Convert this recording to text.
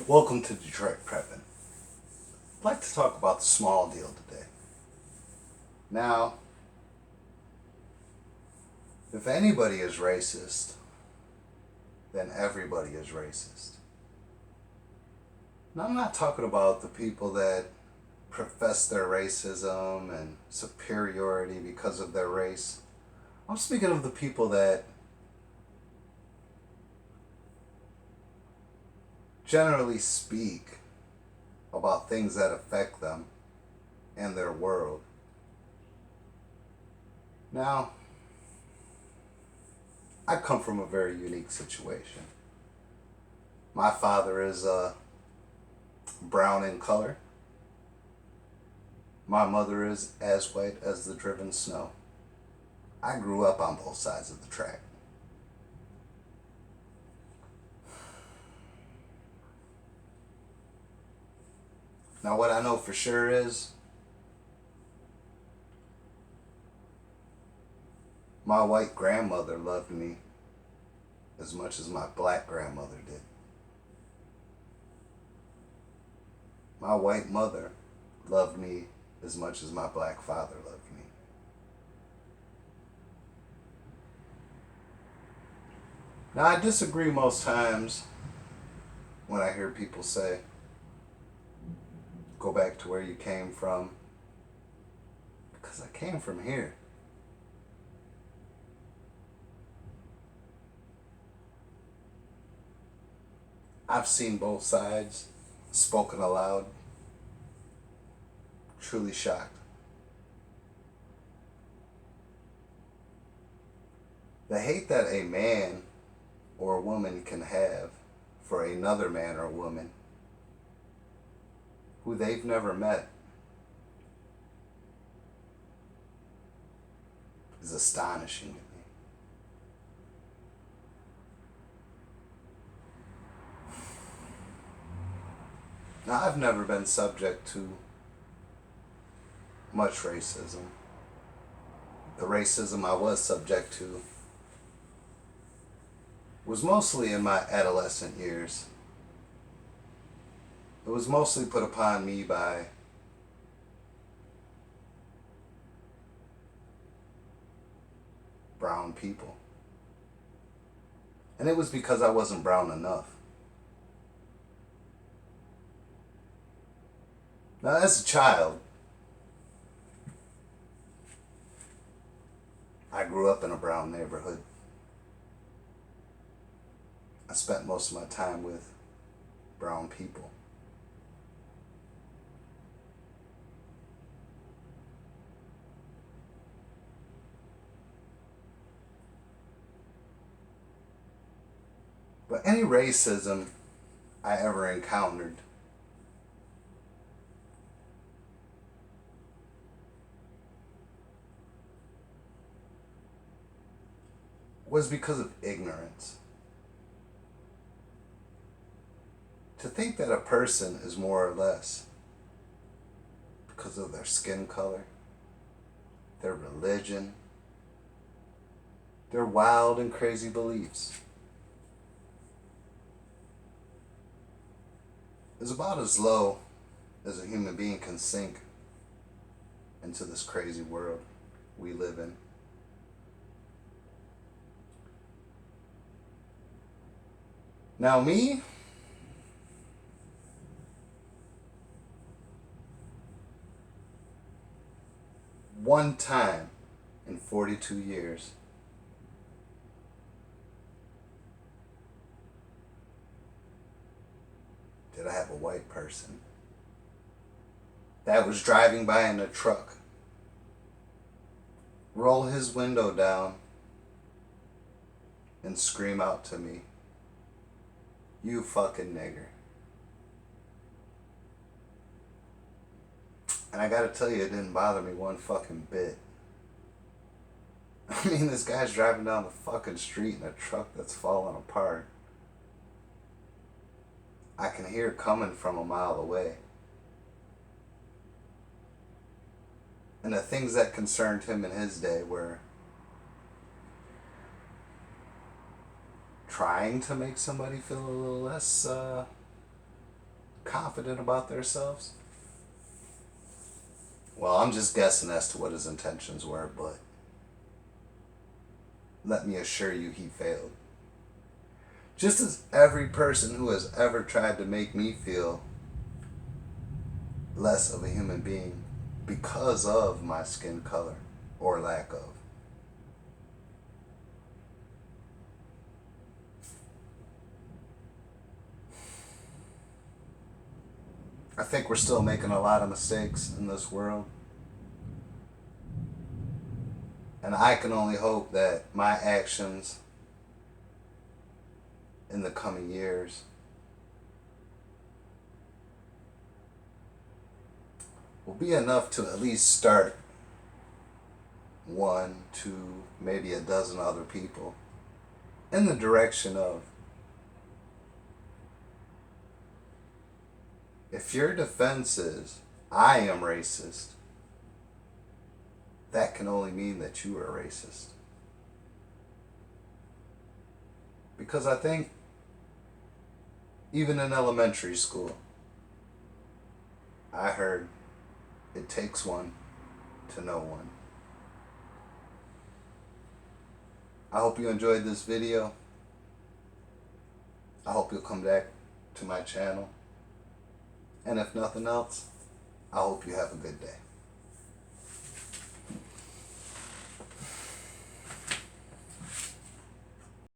Welcome to Detroit Prepping. I'd like to talk about the small deal today. Now, if anybody is racist, then everybody is racist. Now, I'm not talking about the people that profess their racism and superiority because of their race. I'm speaking of the people that generally speak about things that affect them and their world. Now, I come from a very unique situation. My father is brown in color. My mother is as white as the driven snow. I grew up on both sides of the track. Now, what I know for sure is my white grandmother loved me as much as my black grandmother did. My white mother loved me as much as my black father loved me. Now, I disagree most times when I hear people say, go back to where you came from, because I came from here. I've seen both sides, spoken aloud, truly shocked. The hate that a man or a woman can have for another man or woman who they've never met is astonishing to me. Now, I've never been subject to much racism. The racism I was subject to was mostly in my adolescent years. It was mostly put upon me by brown people. And it was because I wasn't brown enough. Now, as a child, I grew up in a brown neighborhood. I spent most of my time with brown people. But any racism I ever encountered was because of ignorance. To think that a person is more or less because of their skin color, their religion, their wild and crazy beliefs is about as low as a human being can sink into this crazy world we live in. Now, me, one time in 42 years, did I have a white person that was driving by in a truck roll his window down and scream out to me, "You fucking nigger." And I gotta tell you, it didn't bother me one fucking bit. I mean, this guy's driving down the fucking street in a truck that's falling apart. I can hear it coming from a mile away. And the things that concerned him in his day were trying to make somebody feel a little less confident about themselves? Well, I'm just guessing as to what his intentions were, but let me assure you he failed. Just as every person who has ever tried to make me feel less of a human being because of my skin color or lack of. I think we're still making a lot of mistakes in this world. And I can only hope that my actions in the coming years will be enough to at least start one, two, maybe a dozen other people in the direction of, if your defense is, I am racist, that can only mean that you are racist. Because I think even in elementary school, I heard it takes one to know one. I hope you enjoyed this video. I hope you'll come back to my channel. And if nothing else, I hope you have a good day.